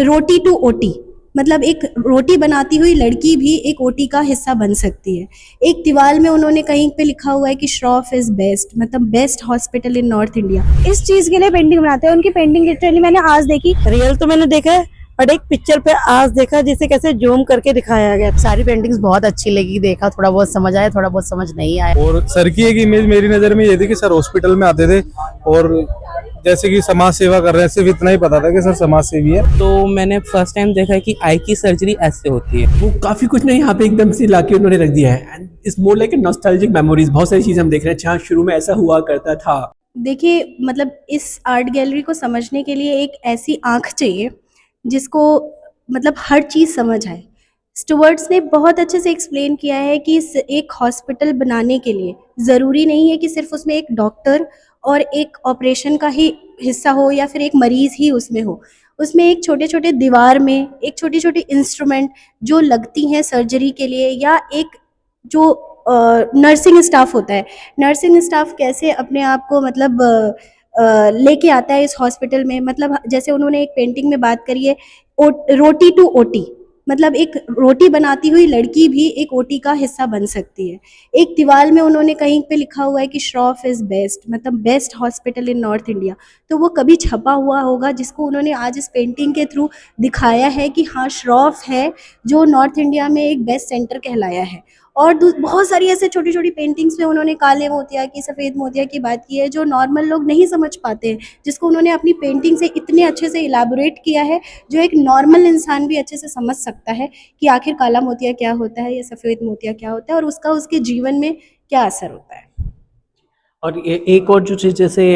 Roti to OT, मतलब एक रोटी बनाती हुई लड़की भी एक ओटी का हिस्सा बन सकती है। एक दीवार में उन्होंने कहीं पे लिखा हुआ है कि श्रॉफ इज बेस्ट, मतलब best hospital in north India. इस चीज के लिए पेंटिंग बनाते हैं। उनकी पेंटिंग लिटरली मैंने आज देखी, रियल तो मैंने देखा है बट एक पिक्चर पे आज देखा जिसे कैसे जूम करके दिखाया गया। सारी पेंटिंग्स बहुत अच्छी लगी, देखा, थोड़ा बहुत समझ आया, थोड़ा बहुत समझ नहीं आया। और सर की एक इमेज मेरी नज़र में ये थी कि सर हॉस्पिटल में आते थे और जैसे कि समाज सेवा कर रहे हैं, सिर्फ इतना ही पता था कि सर समाज सेवी है। तो मैंने फर्स्ट टाइम देखा है कि आई की सर्जरी ऐसे होती है। वो काफी कुछ नहीं यहाँ पे एकदम से लाके उन्होंने रख दिया है and it's more like a nostalgic memories. बहुत सारी चीजें हम देख रहे हैं, जहाँ शुरू में ऐसा हुआ करता था। देखिए, मतलब इस आर्ट गैलरी को समझने के लिए एक ऐसी आंख चाहिए जिसको मतलब हर चीज़ समझ आए। स्टुअर्ट्स ने बहुत अच्छे से एक्सप्लेन किया है कि एक हॉस्पिटल बनाने के लिए ज़रूरी नहीं है कि सिर्फ उसमें एक डॉक्टर और एक ऑपरेशन का ही हिस्सा हो या फिर एक मरीज़ ही उसमें हो। उसमें एक छोटे छोटे दीवार में एक छोटी छोटी इंस्ट्रूमेंट जो लगती हैं सर्जरी के लिए, या एक जो नर्सिंग स्टाफ होता है, नर्सिंग स्टाफ कैसे अपने आप को मतलब लेके आता है इस हॉस्पिटल में। मतलब जैसे उन्होंने एक पेंटिंग में बात करी है रोटी टू ओटी, मतलब एक रोटी बनाती हुई लड़की भी एक ओटी का हिस्सा बन सकती है। एक दीवार में उन्होंने कहीं पे लिखा हुआ है कि श्रॉफ इज बेस्ट, मतलब best hospital in north India. तो वो कभी छपा हुआ होगा जिसको उन्होंने आज इस पेंटिंग के थ्रू दिखाया है कि हाँ, श्रॉफ है जो नॉर्थ इंडिया में एक बेस्ट सेंटर कहलाया है। और बहुत सारी ऐसे छोटी छोटी पेंटिंग्स में उन्होंने काले मोतिया की, सफ़ेद मोतिया की बात की है जो नॉर्मल लोग नहीं समझ पाते हैं, जिसको उन्होंने अपनी पेंटिंग से इतने अच्छे से इलाबोरेट किया है जो एक नॉर्मल इंसान भी अच्छे से समझ सकता है कि आखिर काला मोतिया क्या होता है या सफ़ेद मोतिया क्या होता है और उसका उसके जीवन में क्या असर होता है। और एक और जो चीज जैसे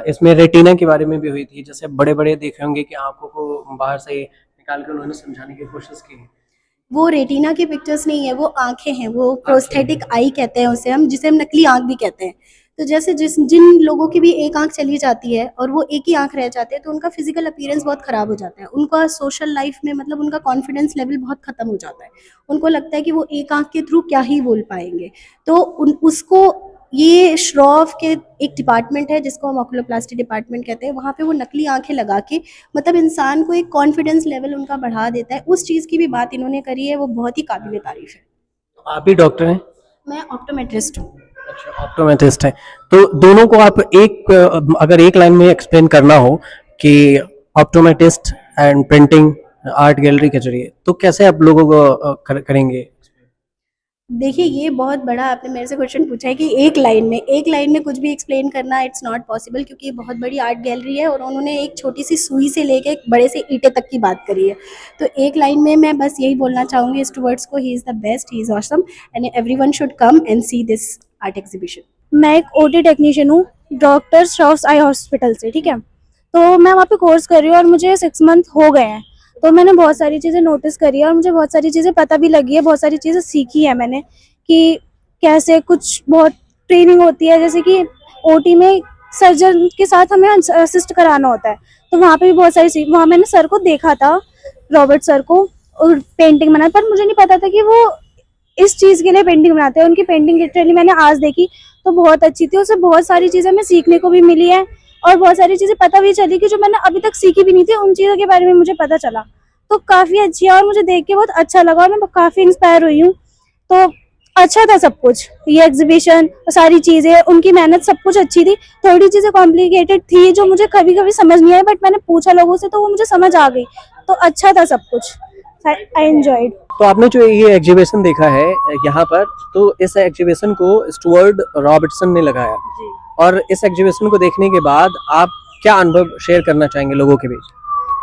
इसमें रेटिना के बारे में भी हुई थी, जैसे बड़े बड़े देखे होंगे कि आंखों को बाहर से निकाल कर उन्होंने समझाने की कोशिश की। वो रेटिना की पिक्चर्स नहीं है, वो आंखें हैं, वो प्रोस्थेटिक आई कहते हैं उसे हम, जिसे हम नकली आंख भी कहते हैं। तो जैसे जिन लोगों की भी एक आंख चली जाती है और वो एक ही आंख रह जाते हैं तो उनका फिजिकल अपीयरेंस बहुत ख़राब हो जाता है, उनका सोशल लाइफ में मतलब उनका कॉन्फिडेंस लेवल बहुत ख़त्म हो जाता है। उनको लगता है कि वो एक आंख के थ्रू क्या ही बोल पाएंगे। तो उसको ये श्रॉफ के एक डिपार्टमेंट है जिसको हम ऑक्यूलोप्लास्टी डिपार्टमेंट कहते हैं, वहाँ पे वो नकली आंखें लगा के मतलब इंसान को एक कॉन्फिडेंस लेवल उनका बढ़ा देता है। उस चीज़ की भी बात इन्होंने करी है, वो बहुत ही काबिल तारीफ है। आप भी डॉक्टर हैं? मैं ऑप्टोमेट्रिस्ट हूँ। अच्छा, ऑप्टोमेट्रिस्ट है। तो दोनों को आप अगर एक लाइन में एक्सप्लेन करना हो कि optometrist and painting art gallery के जरिए, तो कैसे आप लोगों को करेंगे? देखिए, ये बहुत बड़ा आपने मेरे से क्वेश्चन पूछा है कि एक लाइन में कुछ भी एक्सप्लेन करना इट्स नॉट पॉसिबल, क्योंकि ये बहुत बड़ी आर्ट गैलरी है और उन्होंने एक छोटी सी सुई से लेके एक बड़े से ईंटे तक की बात करी है। तो एक लाइन में मैं बस यही बोलना चाहूँगी स्टुअर्ट्स को, he is the best, he is awesome and everyone should come and see this art exhibition. मैं एक ओटी टेक्नीशियन हूँ डॉक्टर श्रॉफ आई हॉस्पिटल से, ठीक है। तो मैं वहाँ पे कोर्स कर रही हूँ और मुझे 6 मंथ हो गए हैं। तो मैंने बहुत सारी चीज़ें नोटिस करी है और मुझे बहुत सारी चीज़ें पता भी लगी है, बहुत सारी चीज़ें सीखी है मैंने कि कैसे कुछ बहुत ट्रेनिंग होती है, जैसे कि ओटी में सर्जन के साथ हमें असिस्ट कराना होता है। तो वहाँ पे भी बहुत सारी वहाँ मैंने सर को देखा था, रॉबर्ट सर को, और पेंटिंग बनाई, पर मुझे नहीं पता था कि वो इस चीज़ के लिए पेंटिंग बनाते हैं। उनकी पेंटिंग लिटरली मैंने आज देखी तो बहुत अच्छी थी, उससे बहुत सारी चीज़ें हमें सीखने को भी मिली है और बहुत सारी चीज़ें पता भी चली कि जो मैंने अभी तक सीखी भी नहीं थी, उन चीज़ों के बारे में मुझे पता चला। तो काफ़ी अच्छी है और मुझे देख के बहुत अच्छा लगा और मैं काफ़ी इंस्पायर हुई हूँ। तो अच्छा था सब कुछ, ये एग्जीबिशन, सारी चीज़ें, उनकी मेहनत, सब कुछ अच्छी थी। थोड़ी चीज़ें कॉम्प्लिकेटेड थी जो मुझे कभी कभी समझ नहीं आई, बट मैंने पूछा लोगों से तो वो मुझे समझ आ गई। तो अच्छा था सब कुछ, आई एंजॉयड। तो आपने जो ये एग्जीबिशन देखा है यहाँ पर, तो इस एग्जीबिशन को स्टुअर्ट रॉबर्टसन ने लगाया और इस एग्जीबिशन को देखने के बाद आप क्या अनुभव शेयर करना चाहेंगे लोगों के बीच?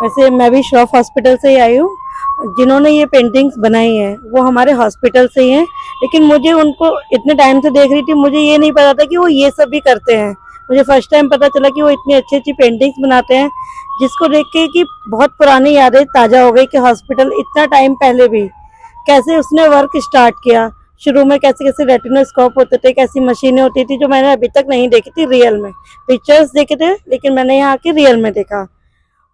वैसे मैं भी श्रॉफ हॉस्पिटल से ही आई हूँ। जिन्होंने ये पेंटिंग्स बनाई हैं वो हमारे हॉस्पिटल से ही हैं, लेकिन मुझे उनको इतने टाइम से देख रही थी, मुझे ये नहीं पता था कि वो ये सब भी करते हैं। मुझे फर्स्ट टाइम पता चला कि वो इतनी अच्छी अच्छी पेंटिंग्स बनाते हैं, जिसको देख के कि बहुत पुरानी यादें ताज़ा हो गई कि हॉस्पिटल इतना टाइम पहले भी कैसे उसने वर्क स्टार्ट किया। शुरू में कैसे कैसे रेटिनोस्कोप होते थे, कैसी मशीनें होती थी जो मैंने अभी तक नहीं देखी थी रियल में। पिक्चर्स देखे थे लेकिन मैंने यहाँ के रियल में देखा।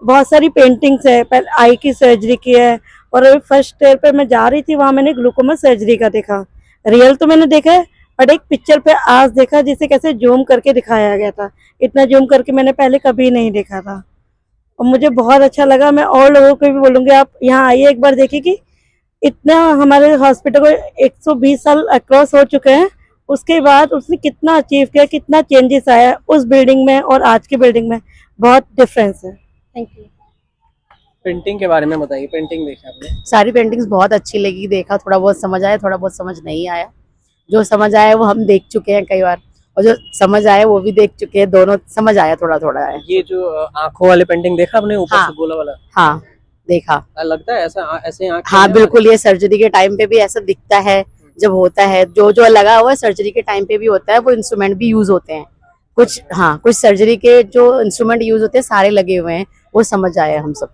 बहुत सारी पेंटिंग्स है, पहले आई की सर्जरी की है और अभी फर्स्ट ईयर पे मैं जा रही थी, वहाँ मैंने ग्लूकोमा सर्जरी का देखा। रियल तो मैंने देखा है बट एक पिक्चर पे आज देखा जिसे कैसे जूम करके दिखाया गया था। इतना जूम करके मैंने पहले कभी नहीं देखा था। और मुझे बहुत अच्छा लगा। मैं और लोगों को भी बोलूँगी आप यहाँ आइए एक बार, देखिए कि इतना हमारे हॉस्पिटल को 120 साल अक्रॉस हो चुके हैं, उसके बाद उसने कितना अचीव किया, कितना चेंजेस आया है उस बिल्डिंग में और आज की बिल्डिंग में, बहुत डिफरेंस है। Thank you. पेंटिंग के बारे में बताइए, पेंटिंग देखी आपने? सारी पेंटिंग्स बहुत अच्छी लगी, देखा, थोड़ा बहुत समझ आया, थोड़ा बहुत समझ नहीं आया। जो समझ आया वो हम देख चुके हैं कई बार, और जो समझ आया वो भी देख चुके हैं, दोनों समझ आया थोड़ा थोड़ा है। ये जो आंखों वाले पेंटिंग देखा आपने, ऊपर हाँ। से गोला वाला? हाँ, देखा। लगता है ऐसा, ऐसे आंख हाँ बिल्कुल, ये सर्जरी के टाइम पे भी ऐसा दिखता है जब होता है, जो जो लगा हुआ है सर्जरी के टाइम पे भी होता है, वो इंस्ट्रूमेंट भी यूज होते हैं कुछ। हाँ, कुछ सर्जरी के जो इंस्ट्रूमेंट यूज होते हैं सारे लगे हुए हैं, वो समझ आया हम सब।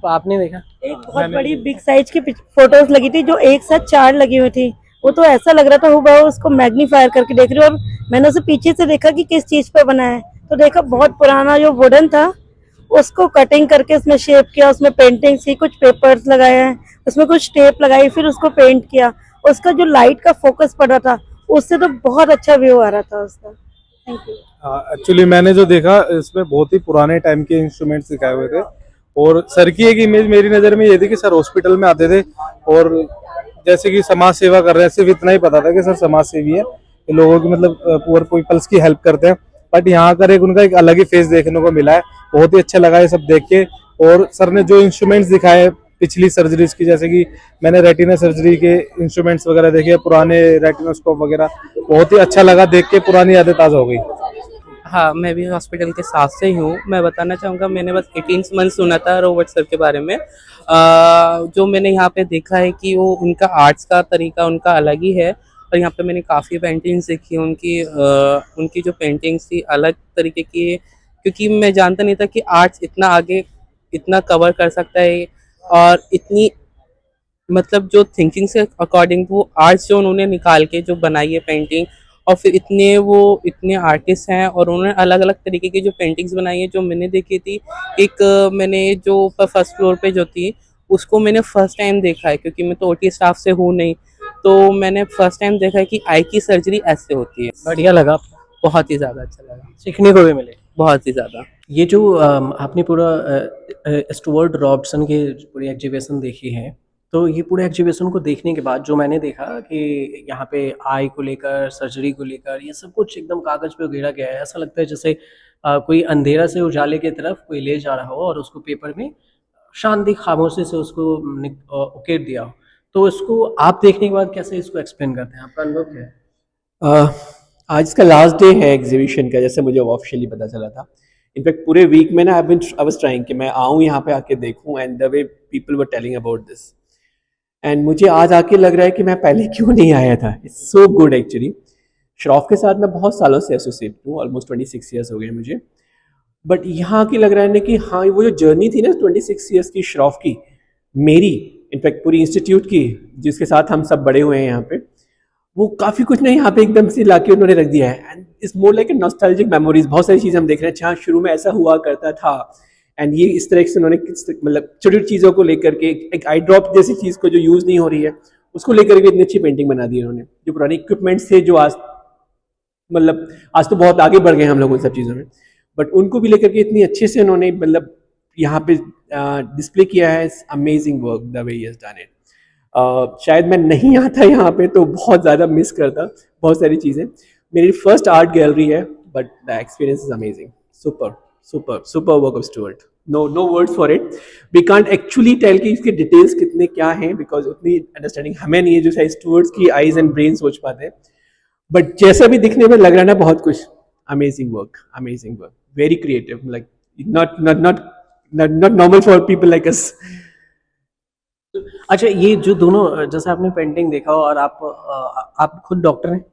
आपने देखा? एक बहुत बड़ी बिग साइज की फोटोज लगी थी जो एक साथ 4 लगी हुई थी, वो तो ऐसा लग रहा था हुबहू उसको मैग्नीफायर करके देख रही हूँ। और मैंने उसे पीछे से देखा कि किस चीज पे बना है, तो देखा बहुत पुराना जो वुडन था उसको कटिंग करके उसमें शेप किया, उसमें पेंटिंग की, कुछ पेपर्स लगाए हैं, उसमें कुछ टेप लगाई, फिर उसको पेंट किया। उसका जो लाइट का फोकस पड़ रहा था उससे तो बहुत अच्छा व्यू आ रहा था उसका। Thank you. एक्चुअली मैंने जो देखा इसमें बहुत ही पुराने टाइम के इंस्ट्रूमेंट्स दिखाए हुए थे, और सर की एक इमेज मेरी नज़र में ये थी कि सर हॉस्पिटल में आते थे और जैसे कि समाज सेवा कर रहे हैं, सिर्फ इतना ही पता था कि सर समाज सेवी है, ये लोगों की मतलब पुअर पीपल्स की हेल्प करते हैं। बट यहाँ कर एक उनका एक अलग ही फेस देखने को मिला है, बहुत ही अच्छा लगा ये सब देख के। और सर ने जो इंस्ट्रूमेंट्स दिखाए पिछली सर्जरीज की, जैसे कि मैंने रेटिना सर्जरी के इंस्ट्रूमेंट्स वगैरह देखे, पुराने रेटिनोस्कोप वगैरह, बहुत ही अच्छा लगा देख के, पुरानी यादें ताज़ा हो गई। हाँ, मैं भी हॉस्पिटल के साथ से ही हूँ। मैं बताना चाहूँगा, मैंने बस 18 मंथ सुना था रॉबर्ट सर के बारे में। जो मैंने यहाँ पे देखा है कि वो उनका आर्ट्स का तरीका उनका अलग ही है, और यहाँ पे मैंने काफ़ी पेंटिंग्स देखी उनकी। उनकी जो पेंटिंग्स थी अलग तरीके की, क्योंकि मैं जानता नहीं था कि आर्ट्स इतना आगे इतना कवर कर सकता है, और इतनी मतलब जो थिंकिंग से अकॉर्डिंग वो आर्ट्स जो उन्होंने निकाल के जो बनाई है पेंटिंग, और फिर इतने आर्टिस्ट हैं और उन्होंने अलग अलग तरीके की जो पेंटिंग्स बनाई है। जो मैंने देखी थी, एक मैंने जो ऊपर फर्स्ट फ्लोर पे जो थी उसको मैंने फर्स्ट टाइम देखा है, क्योंकि मैं तो ओटी स्टाफ से हूँ नहीं, तो मैंने फर्स्ट टाइम देखा है कि आई की सर्जरी ऐसे होती है। बढ़िया लगा आपको? बहुत ही ज़्यादा अच्छा लगा, सीखने को भी मिले? बहुत ही ज़्यादा। ये जो आपने पूरा स्टुअर्ट रॉबर्टसन की पूरी एग्जीबिशन देखी है, तो ये पूरे एग्जीबिशन को देखने के बाद जो मैंने देखा कि यहाँ पे आई को लेकर, सर्जरी को लेकर, ये सब कुछ एकदम कागज पे उकेरा गया है। ऐसा लगता है जैसे कोई अंधेरा से उजाले की तरफ कोई ले जा रहा हो और उसको पेपर में शांति खामोशी से उसको उकेर दिया हो। तो इसको आप देखने के बाद कैसे इसको एक्सप्लेन करते हैं, आपका अनुभव क्या है? अ, आज इसका लास्ट डे है एग्जीबिशन का, जैसे मुझे ऑफिशियली पता चला था। इनफैक्ट पूरे वीक में ना आई वाज ट्राइंग कि मैं आऊँ यहाँ पे आके देखूँ, and the way people were telling about this, and मुझे आज आके लग रहा है कि मैं पहले क्यों नहीं आया था। It's so good actually. Shroff के साथ मैं बहुत सालों से एसोसिएट हूँ, ऑलमोस्ट 26 ईयर्स हो गए मुझे। बट यहाँ की लग रहा है ना कि हाँ, वो जो जर्नी थी ना 26 ईयर्स की श्रॉफ की, मेरी, इनफैक्ट पूरी इंस्टीट्यूट की, जिसके साथ हम सब बड़े हुए हैं यहाँ पे, वो काफ़ी कुछ ना यहाँ पे एकदम से लाके उन्होंने रख दिया है। And it's more like a nostalgic memories. बहुत सारी चीज़ें हम देख रहे हैं जहाँ शुरू में ऐसा हुआ करता था, एंड ये इस तरह से उन्होंने मतलब छोटी छोटी चीज़ों को लेकर के, एक आई ड्रॉप जैसी चीज़ को जो यूज़ नहीं हो रही है उसको लेकर के इतनी अच्छी पेंटिंग बना दी उन्होंने। जो पुराने इक्विपमेंट्स थे जो आज मतलब आज तो बहुत आगे बढ़ गए हम लोग उन सब चीज़ों में, बट उनको भी लेकर के इतनी अच्छे से उन्होंने मतलब यहाँ पे डिस्प्ले किया है। Amazing work the way he has done it. शायद मैं नहीं आता यहाँ पे तो बहुत ज़्यादा मिस करता बहुत सारी चीज़ें। मेरी फर्स्ट आर्ट गैलरी है, but the experience is amazing. Super super super work of Stuart. No words for it. We can't actually tell कि इसके डिटेल्स कितने क्या हैं, बिकॉज उतनी अंडरस्टैंडिंग हमें नहीं है जो शायद स्टुअर्ट्स की आईज एंड ब्रेन सोच पाते हैं। बट जैसा भी दिखने में लग रहा है ना, बहुत कुछ amazing work, very creative, like not normal for people like us. अच्छा, ये जो दोनों, जैसे आपने पेंटिंग देखा और आप खुद डॉक्टर हैं?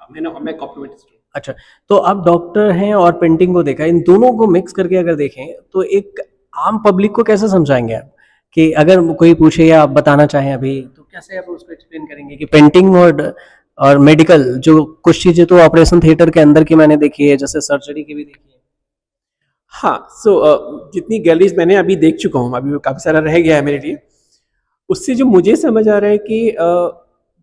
मैं कॉम्प्लीमेंटिस्ट हूँ। अच्छा, तो आप डॉक्टर हैं और पेंटिंग को देखा, इन दोनों को मिक्स करके अगर देखें तो एक आम पब्लिक को कैसे समझाएंगे आप, कि अगर कोई पूछे या आप बताना चाहें अभी, तो कैसे आप उसको एक्सप्लेन करेंगे कि पेंटिंग और मेडिकल, जो कुछ चीज़ें तो ऑपरेशन थिएटर के अंदर की मैंने देखी है, जैसे सर्जरी की भी देखी है। हाँ, जितनी गैलरीज मैंने अभी देख चुका हूँ, अभी काफ़ी सारा रह गया है मेरे लिए, उससे जो मुझे समझ आ रहा है कि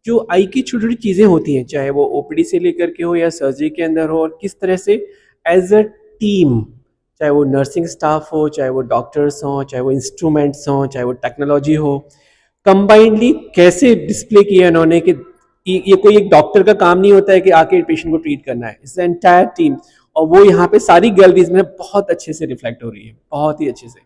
जो आई की छोटी छोटी चीज़ें होती हैं, चाहे वो ओपीडी से लेकर के हो या सर्जरी के अंदर हो, और किस तरह से एज अ टीम चाहे वो नर्सिंग स्टाफ हो, चाहे वो डॉक्टर्स हों, चाहे वो इंस्ट्रूमेंट्स हों, चाहे वो टेक्नोलॉजी हो, कंबाइंडली कैसे डिस्प्ले किया इन्होंने कि ये कोई एक डॉक्टर का काम नहीं होता है कि आके पेशेंट को ट्रीट करना है, इट्स एंटायर टीम। और वो यहाँ पे सारी गैलरीज में बहुत अच्छे से रिफ्लेक्ट हो रही है, बहुत ही अच्छे से।